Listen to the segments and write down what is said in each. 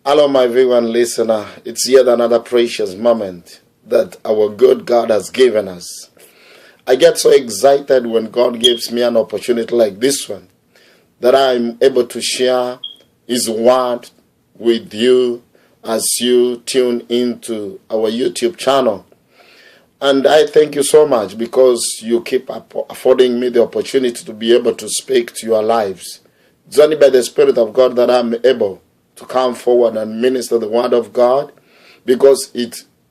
Hello, my viewer and listener. It's yet another precious moment that our good God has given us. I get so excited when God gives me an opportunity like this one, that I'm able to share His word with you as you tune into our YouTube channel. And I thank you so much because you keep affording me the opportunity to be able to speak to your lives. It's only by the Spirit of God that I'm able to come forward and minister the word of God, because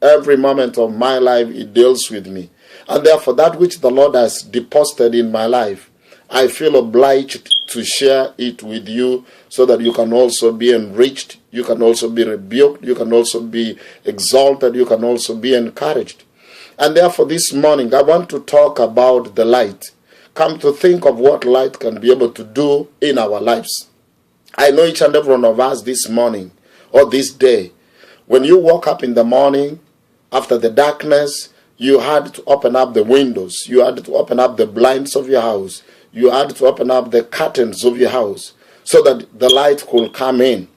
every moment of my life it deals with me. And therefore that which the Lord has deposited in my life, I feel obliged to share it with you so that you can also be enriched, you can also be rebuked, you can also be exalted, you can also be encouraged. And therefore this morning I want to talk about the light. Come to think of what light can be able to do in our lives. I know each and every one of us this morning or this day, when you woke up in the morning after the darkness, you had to open up the windows, you had to open up the blinds of your house, you had to open up the curtains of your house so that the light could come in.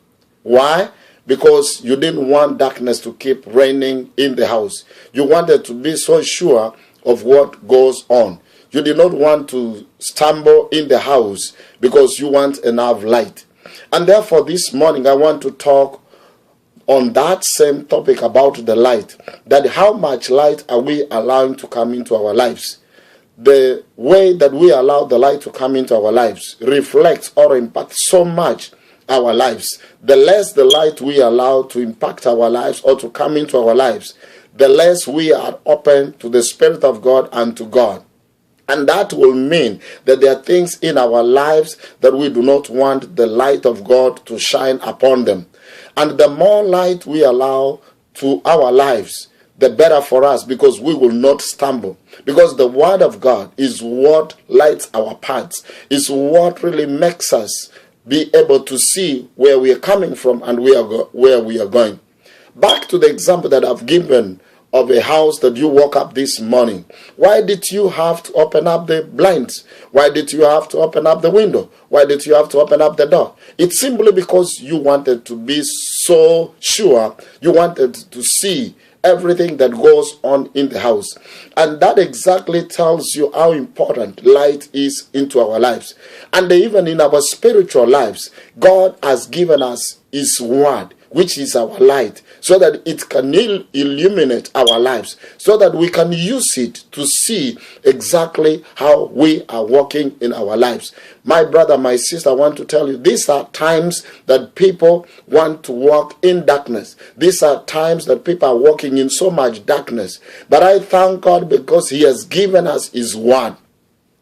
Why? Because you didn't want darkness to keep reigning in the house. You wanted to be so sure of what goes on. You did not want to stumble in the house because you want enough light. And therefore this morning I want to talk on that same topic about the light. That how much light are we allowing to come into our lives? The way that we allow the light to come into our lives reflects or impacts so much our lives. The less the light we allow to impact our lives or to come into our lives, the less we are open to the Spirit of God and to God. And that will mean that there are things in our lives that we do not want the light of God to shine upon them. And the more light we allow to our lives, the better for us, because we will not stumble. Because the Word of God is what lights our paths, is what really makes us be able to see where we are coming from and where we are going. Back to the example that I've given of a house that you woke up this morning. Why did you have to open up the blinds? Why did you have to open up the window? Why did you have to open up the door? It's simply because you wanted to be so sure. You wanted to see everything that goes on in the house. And that exactly tells you how important light is into our lives. And even in our spiritual lives, God has given us His word, which is our light, so that it can illuminate our lives, so that we can use it to see exactly how we are walking in our lives. My brother, my sister, I want to tell you, these are times that people want to walk in darkness. These are times that people are walking in so much darkness. But I thank God because He has given us His word.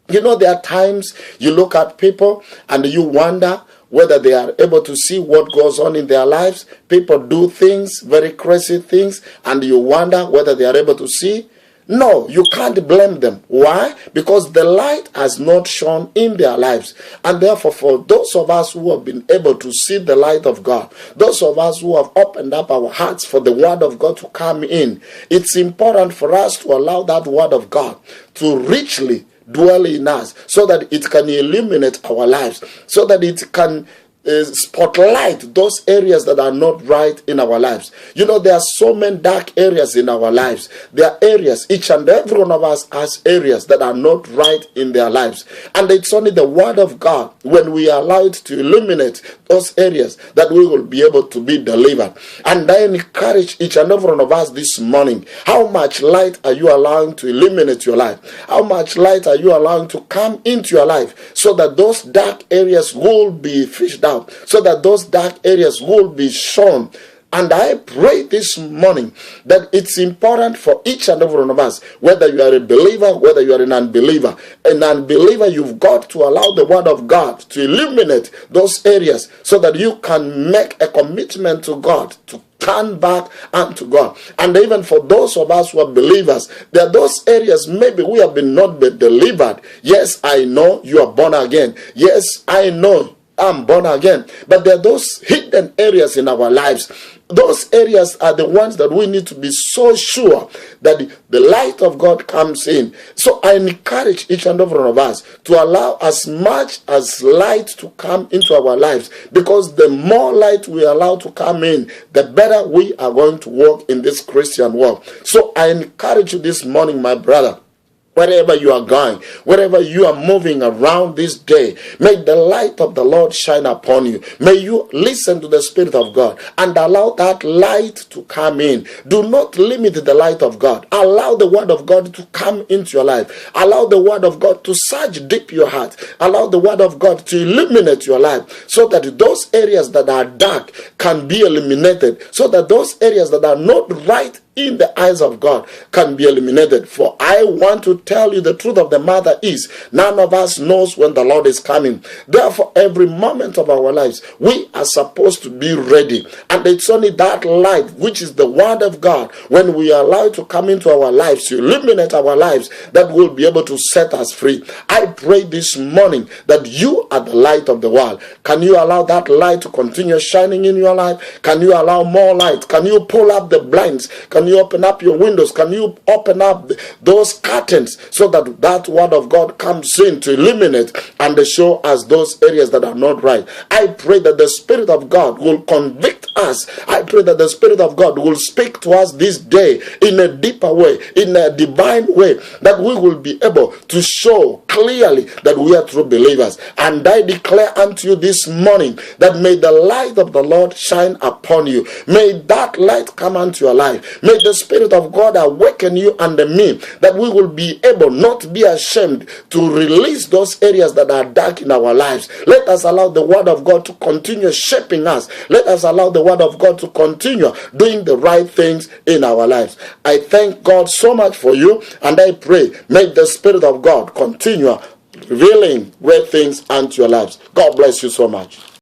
You know, there are times you look at people and you wonder whether they are able to see what goes on in their lives. People do things, very crazy things, and you wonder whether they are able to see. No, you can't blame them. Why? Because the light has not shone in their lives. And therefore, for those of us who have been able to see the light of God, those of us who have opened up our hearts for the Word of God to come in, it's important for us to allow that Word of God to richly dwell in us, so that it can illuminate our lives, so that it can spotlight those areas that are not right in our lives. You know, there are so many dark areas in our lives. There are areas, each and every one of us has areas that are not right in their lives. And it's only the Word of God, when we allow it to illuminate those areas, that we will be able to be delivered. And I encourage each and every one of us this morning, how much light are you allowing to illuminate your life? How much light are you allowing to come into your life, so that those dark areas will be fished out, so that those dark areas will be shown? And I pray this morning that it's important for each and every one of us, whether you are a believer, whether you are an unbeliever. An unbeliever, you've got to allow the Word of God to illuminate those areas, so that you can make a commitment to God, to turn back unto God. And even for those of us who are believers, there are those areas maybe we have been not been delivered. Yes, I know you are born again. Yes, I know I'm born again. But there are those hidden areas in our lives. Those areas are the ones that we need to be so sure that the light of God comes in. So I encourage each and every one of us to allow as much as light to come into our lives, because the more light we allow to come in, the better we are going to walk in this Christian walk. So I encourage you this morning, my brother, wherever you are going, wherever you are moving around this day, may the light of the Lord shine upon you. May you listen to the Spirit of God and allow that light to come in. Do not limit the light of God. Allow the Word of God to come into your life. Allow the Word of God to search deep your heart. Allow the Word of God to illuminate your life, so that those areas that are dark can be eliminated, so that those areas that are not right in the eyes of God can be eliminated. For I want to tell you, the truth of the matter is, none of us knows when the Lord is coming. Therefore, every moment of our lives, we are supposed to be ready. And it's only that light, which is the Word of God, when we allow it to come into our lives, to illuminate our lives, that will be able to set us free. I pray this morning that you are the light of the world. Can you allow that light to continue shining in your life? Can you allow more light? Can you pull up the blinds? Can you open up your windows? Can you open up those curtains, so that that Word of God comes in to illuminate and to show us those areas that are not right? I pray that the Spirit of God will convict us. I pray that the Spirit of God will speak to us this day in a deeper way, in a divine way, that we will be able to show clearly that we are true believers. And I declare unto you this morning that may the light of the Lord shine upon you. May that light come unto your life. May the Spirit of God awaken you and me, that we will be able not to be ashamed to release those areas that are dark in our lives. Let us allow the Word of God to continue shaping us. Let us allow the Word of God to continue doing the right things in our lives. I thank God so much for you, and I pray, may the Spirit of God continue revealing great things unto your lives. God bless you so much.